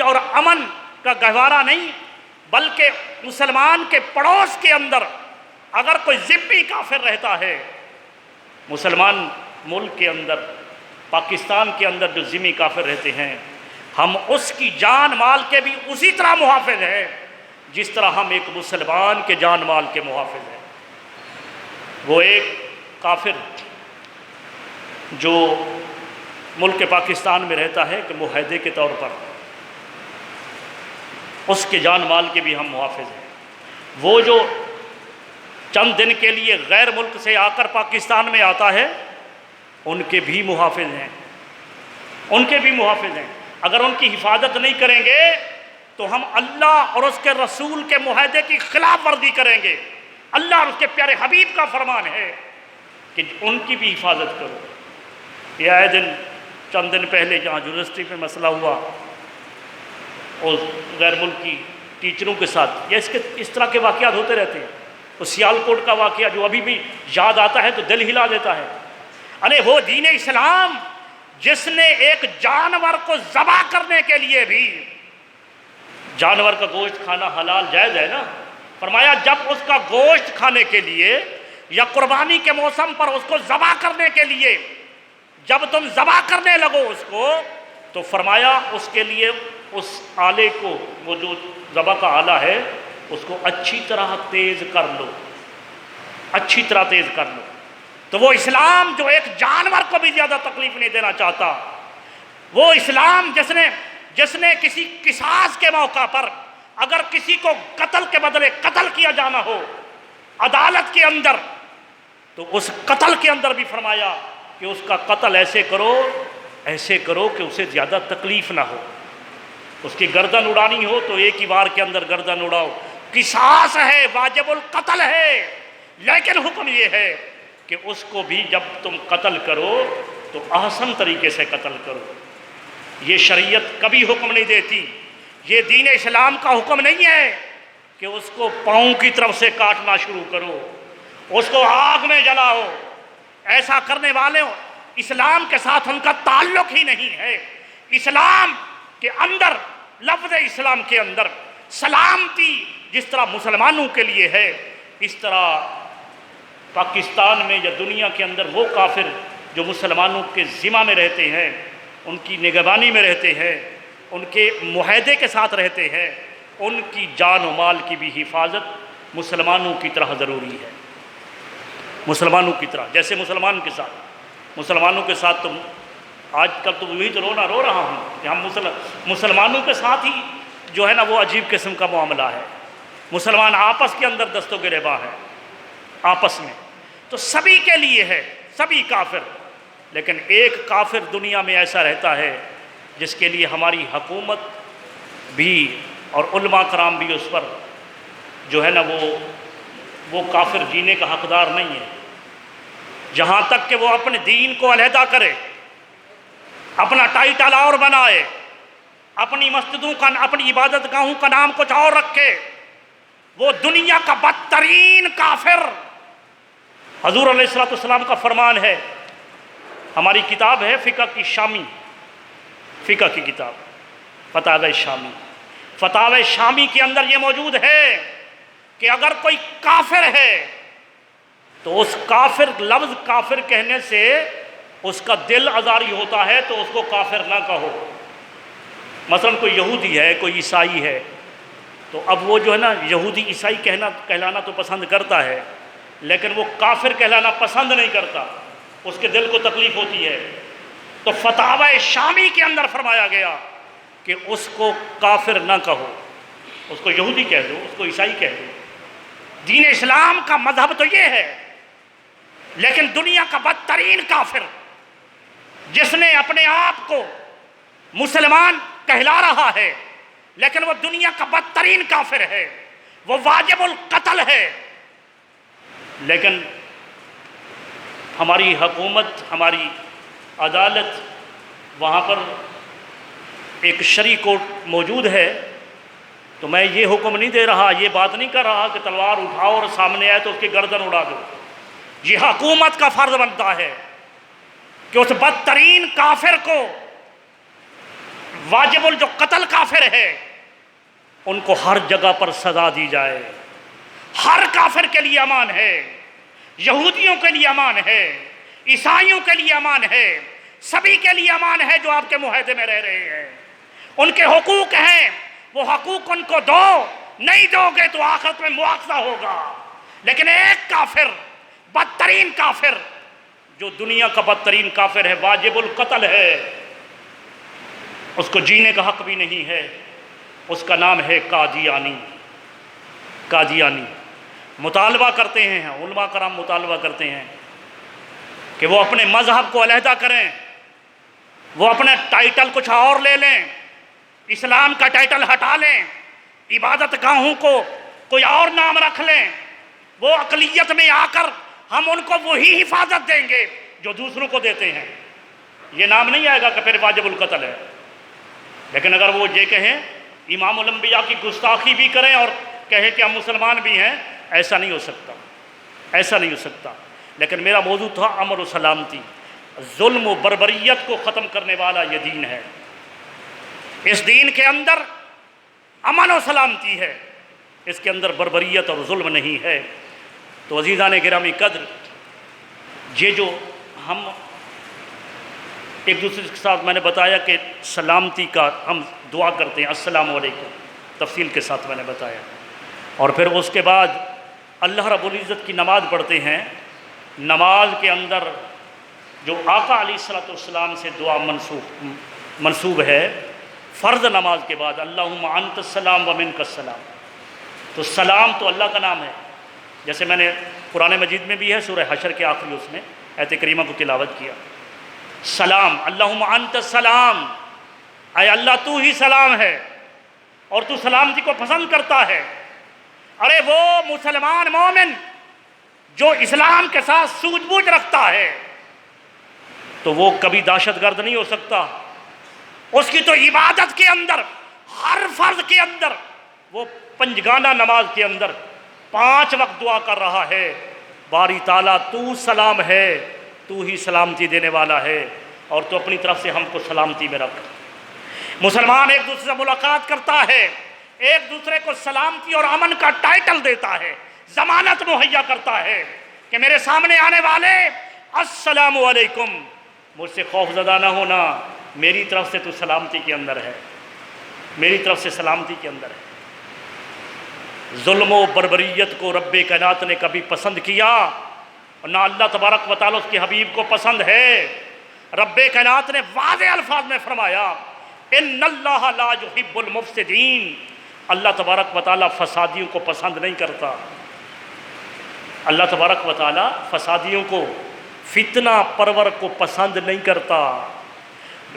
اور امن کا گہوارہ نہیں، بلکہ مسلمان کے پڑوس کے اندر اگر کوئی ذمہ کافر رہتا ہے، مسلمان ملک کے اندر پاکستان کے اندر جو ذمہ کافر رہتے ہیں، ہم اس کی جان مال کے بھی اسی طرح محافظ ہیں جس طرح ہم ایک مسلمان کے جان مال کے محافظ ہیں۔ وہ ایک کافر جو ملک پاکستان میں رہتا ہے کہ معاہدے کے طور پر اس کے جان مال کے بھی ہم محافظ ہیں۔ وہ جو چند دن کے لیے غیر ملک سے آ کر پاکستان میں آتا ہے ان کے بھی محافظ ہیں، ان کے بھی محافظ ہیں۔ اگر ان کی حفاظت نہیں کریں گے تو ہم اللہ اور اس کے رسول کے معاہدے کی خلاف ورزی کریں گے۔ اللہ اور اس کے پیارے حبیب کا فرمان ہے کہ ان کی بھی حفاظت کرو۔ یہ آئے دن چند دن پہلے جہاں یونیورسٹی میں مسئلہ ہوا اور غیر ملکی ٹیچروں کے ساتھ، اس طرح کے واقعات ہوتے رہتے ہیں۔ وہ سیالکوٹ کا واقعہ جو ابھی بھی یاد آتا ہے تو دل ہلا دیتا ہے۔ ارے وہ دین اسلام جس نے ایک جانور کو ذبح کرنے کے لیے بھی، جانور کا گوشت کھانا حلال جائز ہے نا، فرمایا جب اس کا گوشت کھانے کے لیے یا قربانی کے موسم پر اس کو ذبح کرنے کے لیے جب تم ذبح کرنے لگو اس کو، تو فرمایا اس کے لیے اس آلے کو، وہ جو ذبح کا آلہ ہے، اس کو اچھی طرح تیز کر لو، اچھی طرح تیز کر لو۔ تو وہ اسلام جو ایک جانور کو بھی زیادہ تکلیف نہیں دینا چاہتا، وہ اسلام جس نے کسی قصاص کے موقع پر اگر کسی کو قتل کے بدلے قتل کیا جانا ہو عدالت کے اندر، تو اس قتل کے اندر بھی فرمایا کہ اس کا قتل ایسے کرو کہ اسے زیادہ تکلیف نہ ہو۔ اس کی گردن اڑانی ہو تو ایک ہی وار کے اندر گردن اڑاؤ۔ قصاص ہے، واجب القتل ہے، لیکن حکم یہ ہے کہ اس کو بھی جب تم قتل کرو تو احسن طریقے سے قتل کرو۔ یہ شریعت کبھی حکم نہیں دیتی، یہ دین اسلام کا حکم نہیں ہے کہ اس کو پاؤں کی طرف سے کاٹنا شروع کرو، اس کو آگ میں جلاؤ۔ ایسا کرنے والے اسلام کے ساتھ ان کا تعلق ہی نہیں ہے۔ اسلام کے اندر، لفظ اسلام کے اندر سلامتی جس طرح مسلمانوں کے لیے ہے، اس طرح پاکستان میں یا دنیا کے اندر وہ کافر جو مسلمانوں کے ذمہ میں رہتے ہیں، ان کی نگہبانی میں رہتے ہیں، ان کے معاہدے کے ساتھ رہتے ہیں، ان کی جان و مال کی بھی حفاظت مسلمانوں کی طرح ضروری ہے۔ مسلمانوں کی طرح، جیسے مسلمانوں کے ساتھ تو آج کل تو وہی تو رو رہا ہوں کہ ہم مسلمانوں کے ساتھ ہی جو ہے نا وہ عجیب قسم کا معاملہ ہے۔ مسلمان آپس کے اندر دست و گریباں ہے آپس میں، تو سبھی کے لیے ہے، سبھی کافر۔ لیکن ایک کافر دنیا میں ایسا رہتا ہے جس کے لیے ہماری حکومت بھی اور علماء کرام بھی اس پر جو ہے نا وہ کافر جینے کا حقدار نہیں ہے، جہاں تک کہ وہ اپنے دین کو علیحدہ کرے، اپنا ٹائٹل اور بنائے، اپنی مسجدوں کا، اپنی عبادت گاہوں کا نام کچھ اور رکھے، وہ دنیا کا بدترین کافر۔ حضور علیہ الصلوۃ والسلام کا فرمان ہے، ہماری کتاب ہے فقہ کی شامی، فقہ کی کتاب فتاوی شامی، فتاوی شامی کے اندر یہ موجود ہے کہ اگر کوئی کافر ہے تو اس کافر، لفظ کافر کہنے سے اس کا دل آزاری ہوتا ہے تو اس کو کافر نہ کہو۔ مثلا کوئی یہودی ہے، کوئی عیسائی ہے، تو اب وہ جو ہے نا یہودی عیسائی کہلانا تو پسند کرتا ہے، لیکن وہ کافر کہلانا پسند نہیں کرتا، اس کے دل کو تکلیف ہوتی ہے۔ تو فتاوی شامی کے اندر فرمایا گیا کہ اس کو کافر نہ کہو، اس کو یہودی کہہ دو، اس کو عیسائی کہہ دو۔ دین اسلام کا مذہب تو یہ ہے، لیکن دنیا کا بدترین کافر جس نے اپنے آپ کو مسلمان کہلا رہا ہے لیکن وہ دنیا کا بدترین کافر ہے، وہ واجب القتل ہے، لیکن ہماری حکومت، ہماری عدالت، وہاں پر ایک شرعی کورٹ موجود ہے، تو میں یہ حکم نہیں دے رہا، یہ بات نہیں کر رہا کہ تلوار اٹھاؤ اور سامنے آئے تو اس کی گردن اڑا دو۔ یہ حکومت کا فرض بنتا ہے کہ اس بدترین کافر کو، واجب جو قتل کافر ہے، ان کو ہر جگہ پر سزا دی جائے۔ ہر کافر کے لیے امان ہے، یہودیوں کے لیے امان ہے، عیسائیوں کے لیے امان ہے، سبھی کے لیے امان ہے جو آپ کے معاہدے میں رہ رہے ہیں۔ ان کے حقوق ہیں، وہ حقوق ان کو دو، نہیں دو گے تو آخرت میں مواخذہ ہوگا۔ لیکن ایک کافر، بدترین کافر، جو دنیا کا بدترین کافر ہے، واجب القتل ہے، اس کو جینے کا حق بھی نہیں ہے، اس کا نام ہے قادیانی۔ قادیانی مطالبہ کرتے ہیں، علماء کرام مطالبہ کرتے ہیں کہ وہ اپنے مذہب کو علیحدہ کریں، وہ اپنا ٹائٹل کچھ اور لے لیں، اسلام کا ٹائٹل ہٹا لیں، عبادت گاہوں کو کوئی اور نام رکھ لیں، وہ اقلیت میں آ کر ہم ان کو وہی حفاظت دیں گے جو دوسروں کو دیتے ہیں۔ یہ نام نہیں آئے گا کہ پھر واجب القتل ہے۔ لیکن اگر وہ یہ کہیں، امام الانبیاء کی گستاخی بھی کریں اور کہیں کہ ہم مسلمان بھی ہیں، ایسا نہیں ہو سکتا، ایسا نہیں ہو سکتا۔ لیکن میرا موضوع تھا امن و سلامتی۔ ظلم و بربریت کو ختم کرنے والا یہ دین ہے، اس دین کے اندر امن و سلامتی ہے، اس کے اندر بربریت اور ظلم نہیں ہے۔ تو عزیزان گرامی قدر، یہ جو ہم ایک دوسرے کے ساتھ، میں نے بتایا کہ سلامتی کا ہم دعا کرتے ہیں، السلام علیکم، تفصیل کے ساتھ میں نے بتایا، اور پھر اس کے بعد اللہ رب العزت کی نماز پڑھتے ہیں۔ نماز کے اندر جو آقا علیہ الصلوۃ والسلام سے دعا منسوب ہے، فرض نماز کے بعد اللہم انت السلام و منک السلام، تو سلام تو اللہ کا نام ہے، جیسے میں نے قرآن مجید میں بھی ہے، سورہ حشر کے آخری اس میں آیت کریمہ کو تلاوت کیا، سلام، اللہم انت السلام، اے اللہ تو ہی سلام ہے اور تو سلامتی کو پسند کرتا ہے۔ ارے وہ مسلمان مومن جو اسلام کے ساتھ سوجھ بوجھ رکھتا ہے تو وہ کبھی دہشت گرد نہیں ہو سکتا۔ اس کی تو عبادت کے اندر، ہر فرض کے اندر، وہ پنجگانہ نماز کے اندر 5 وقت دعا کر رہا ہے، باری تعالیٰ تو سلام ہے، تو ہی سلامتی دینے والا ہے، اور تو اپنی طرف سے ہم کو سلامتی میں رکھ۔ مسلمان ایک دوسرے سے ملاقات کرتا ہے، ایک دوسرے کو سلامتی اور امن کا ٹائٹل دیتا ہے، ضمانت مہیا کرتا ہے کہ میرے سامنے آنے والے السلام علیکم، مجھ سے خوف زدہ نہ ہونا، میری طرف سے تو سلامتی کے اندر ہے، میری طرف سے سلامتی کے اندر ہے۔ ظلم و بربریت کو رب کائنات نے کبھی پسند کیا، اور نہ اللہ تبارک و تعالیٰ اس کے حبیب کو پسند ہے۔ رب کائنات نے واضح الفاظ میں فرمایا، ان اللہ لا یحب المفسدین، اللہ تبارک و تعالیٰ فسادیوں کو پسند نہیں کرتا۔ اللہ تبارک و تعالیٰ فسادیوں کو، فتنہ پرور کو پسند نہیں کرتا۔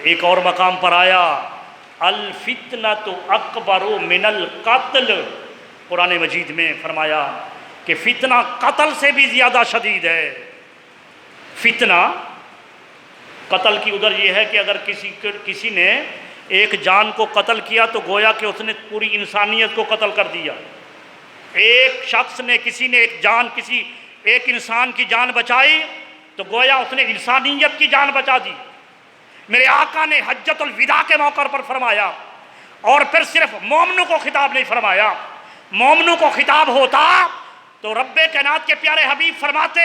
ایک اور مقام پر آیا، الفتنۃ اکبر من القتل، قرآن مجید میں فرمایا کہ فتنہ قتل سے بھی زیادہ شدید ہے۔ فتنہ قتل کی ادھر یہ ہے کہ اگر کسی نے ایک جان کو قتل کیا تو گویا کہ اس نے پوری انسانیت کو قتل کر دیا۔ ایک شخص نے، کسی نے ایک انسان کی جان بچائی تو گویا اس نے انسانیت کی جان بچا دی۔ میرے آقا نے حجۃ الوداع کے موقع پر فرمایا، اور پھر صرف مومنوں کو خطاب نہیں فرمایا، مومنوں کو خطاب ہوتا تو رب کائنات کے پیارے حبیب فرماتے،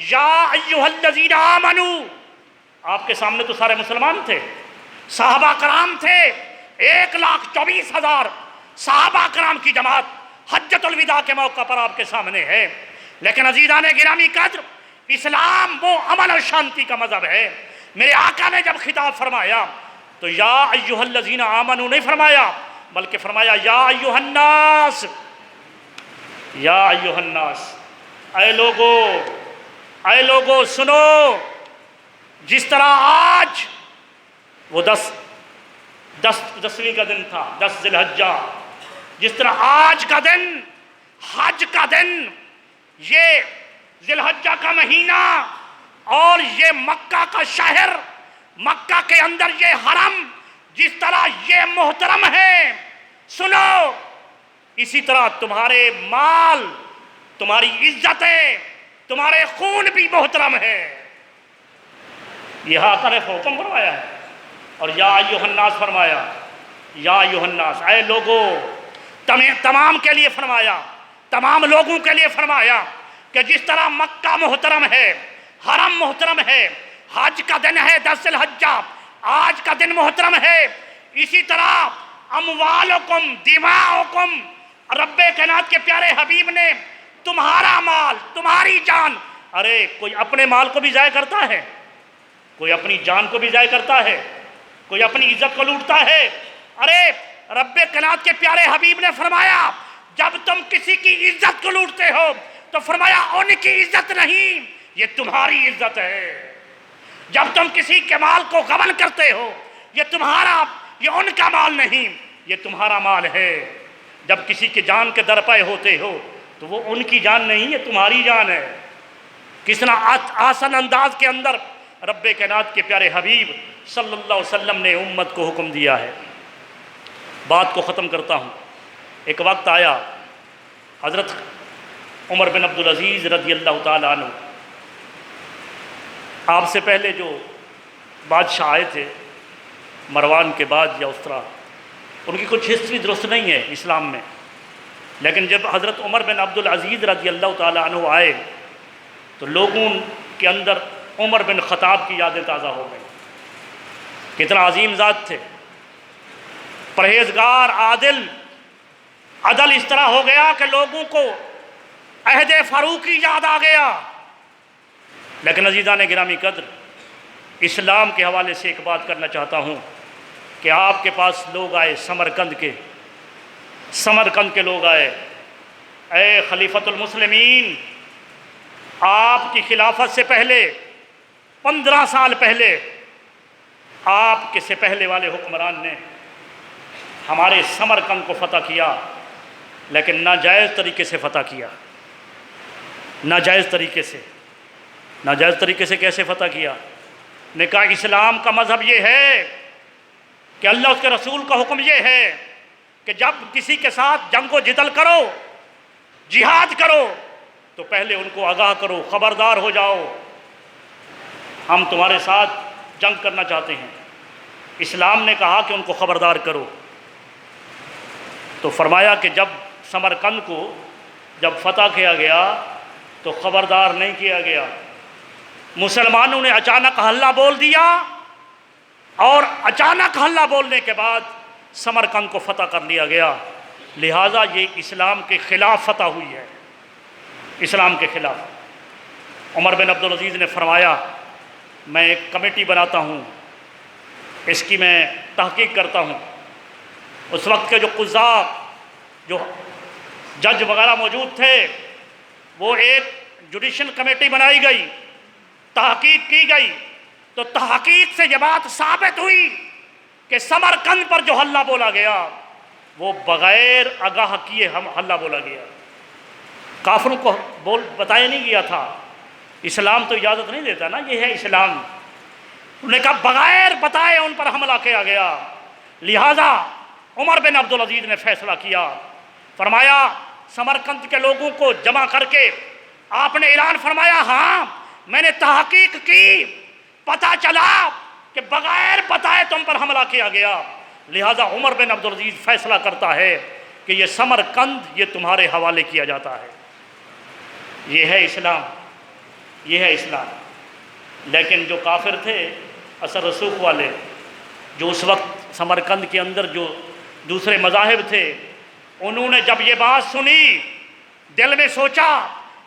یا ایھا الذین آمنوا، آپ کے سامنے تو سارے مسلمان تھے، صحابہ کرام تھے، 1,24,000 صحابہ کرام کی جماعت حجۃ الوداع کے موقع پر آپ کے سامنے ہے۔ لیکن عزیزان گرامی قدر، اسلام وہ امن اور شانتی کا مذہب ہے۔ میرے آقا نے جب خطاب فرمایا تو یا ایھا الذین آمنوا نہیں فرمایا، بلکہ فرمایا یا ایھا الناس، یا ایھا الناس، اے لوگو سنو، جس طرح آج وہ 10ویں کا دن تھا، 10 ذی الحجہ، جس طرح آج کا دن حج کا دن، یہ ذی الحجہ کا مہینہ اور یہ مکہ کا شہر، مکہ کے اندر یہ حرم جس طرح یہ محترم ہے، سنو، اسی طرح تمہارے مال، تمہاری عزتیں، تمہارے خون بھی محترم ہے۔ یہ آقا نے حکم فرمایا ہے، اور یا ایھا الناس فرمایا، یا ایھا الناس، اے لوگو، تمام کے لیے فرمایا، تمام لوگوں کے لیے فرمایا کہ جس طرح مکہ محترم ہے، حرم محترم ہے، حج کا دن ہے 10 ذی الحجہ، آج کا دن محترم ہے، اسی طرح اموالکم دماؤکم، رب کائنات کے پیارے حبیب نے تمہارا مال، تمہاری جان ارے کوئی اپنے مال کو بھی ضائع کرتا ہے، کوئی اپنی جان کو بھی ضائع کرتا ہے، کوئی اپنی عزت کو لوٹتا ہے۔ ارے رب کائنات کے پیارے حبیب نے فرمایا جب تم کسی کی عزت کو لوٹتے ہو تو فرمایا ان کی عزت نہیں، یہ تمہاری عزت ہے۔ جب تم کسی کے مال کو غبن کرتے ہو یہ ان کا مال نہیں، یہ تمہارا مال ہے۔ جب کسی کے جان کے درپے ہوتے ہو تو وہ ان کی جان نہیں، یہ تمہاری جان ہے۔ کتنا آسان انداز کے اندر رب کائنات کے پیارے حبیب صلی اللہ علیہ وسلم نے امت کو حکم دیا ہے۔ بات کو ختم کرتا ہوں۔ ایک وقت آیا حضرت عمر بن عبدالعزیز رضی اللہ تعالیٰ عنہ، آپ سے پہلے جو بادشاہ آئے تھے مروان کے بعد یا اس طرح، ان کی کچھ ہسٹری درست نہیں ہے اسلام میں، لیکن جب حضرت عمر بن عبدالعزیز رضی اللہ تعالیٰ عنہ آئے تو لوگوں کے اندر عمر بن خطاب کی یادیں تازہ ہو گئیں۔ کتنا عظیم ذات تھے، پرہیزگار، عادل۔ عدل اس طرح ہو گیا کہ لوگوں کو عہد فاروقی یاد آ گیا۔ لیکن عزیزان گرامی قدر، اسلام کے حوالے سے ایک بات کرنا چاہتا ہوں کہ آپ کے پاس لوگ آئے سمرقند کے لوگ آئے، اے خلیفۃ المسلمین، آپ کی خلافت سے پہلے 15 سال پہلے آپ کے سے پہلے والے حکمران نے ہمارے سمرقند کو فتح کیا، لیکن ناجائز طریقے سے فتح کیا۔ ناجائز طریقے سے کیسے فتح کیا؟ نے کہا اسلام کا مذہب یہ ہے کہ اللہ اس کے رسول کا حکم یہ ہے کہ جب کسی کے ساتھ جنگ و جدل کرو، جہاد کرو، تو پہلے ان کو آگاہ کرو، خبردار ہو جاؤ، ہم تمہارے ساتھ جنگ کرنا چاہتے ہیں۔ اسلام نے کہا کہ ان کو خبردار کرو، تو فرمایا کہ جب سمرقند کو جب فتح کیا گیا تو خبردار نہیں کیا گیا، مسلمانوں نے اچانک حلہ بول دیا، اور اچانک حلہ بولنے کے بعد سمرقند کو فتح کر لیا گیا۔ لہٰذا یہ اسلام کے خلاف فتح ہوئی ہے، اسلام کے خلاف۔ عمر بن عبدالعزیز نے فرمایا میں ایک کمیٹی بناتا ہوں، اس کی میں تحقیق کرتا ہوں۔ اس وقت کے جو قضاء، جو جج وغیرہ موجود تھے، وہ ایک جوڈیشل کمیٹی بنائی گئی، تحقیق کی گئی، تو تحقیق سے یہ بات ثابت ہوئی کہ سمرقند پر جو حلہ بولا گیا وہ بغیر آگاہ کیے حلہ بولا گیا، کافروں کو بتایا نہیں گیا تھا۔ اسلام تو اجازت نہیں دیتا نا، یہ ہے اسلام۔ انہوں نے کہا بغیر بتائے ان پر حملہ کیا گیا۔ لہٰذا عمر بن عبدالعزیز نے فیصلہ کیا، فرمایا سمرقند کے لوگوں کو جمع کر کے آپ نے اعلان فرمایا ہاں میں نے تحقیق کی، پتہ چلا کہ بغیر بتائے تم پر حملہ کیا گیا۔ لہٰذا عمر بن عبدالعزیز فیصلہ کرتا ہے کہ یہ سمرقند یہ تمہارے حوالے کیا جاتا ہے۔ یہ ہے اسلام، یہ ہے اسلام۔ لیکن جو کافر تھے اثر رسوخ والے، جو اس وقت سمرقند کے اندر جو دوسرے مذاہب تھے، انہوں نے جب یہ بات سنی دل میں سوچا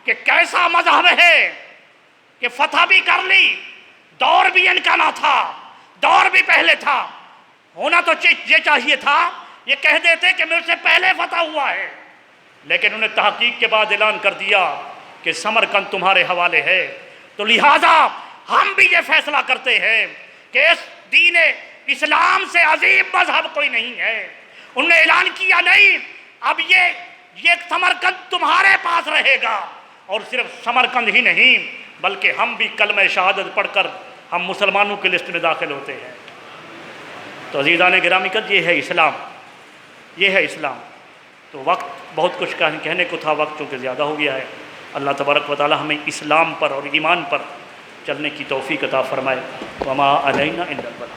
کہ کیسا مذہب ہے کہ فتح بھی کر لی، دور بھی ان کا نہ تھا، دور بھی پہلے تھا، ہونا تو یہ چاہیے تھا یہ کہہ دیتے کہ مجھ سے پہلے فتح ہوا ہے، لیکن انہیں تحقیق کے بعد اعلان کر دیا کہ سمرقند تمہارے حوالے ہے۔ تو لہٰذا ہم بھی یہ فیصلہ کرتے ہیں کہ اس دین اسلام سے عظیم مذہب کوئی نہیں ہے۔ انہوں نے اعلان کیا نہیں، اب یہ سمرقند تمہارے پاس رہے گا، اور صرف سمرقند ہی نہیں بلکہ ہم بھی کلمہ شہادت پڑھ کر ہم مسلمانوں کی لسٹ میں داخل ہوتے ہیں۔ تو عزیزان گرامی قدر یہ ہے اسلام، یہ ہے اسلام۔ تو وقت بہت کچھ کہنے کو تھا، وقت چونکہ زیادہ ہو گیا ہے۔ اللہ تبارک و تعالی ہمیں اسلام پر اور ایمان پر چلنے کی توفیق عطا فرمائے۔ وما علینا الا البلاغ۔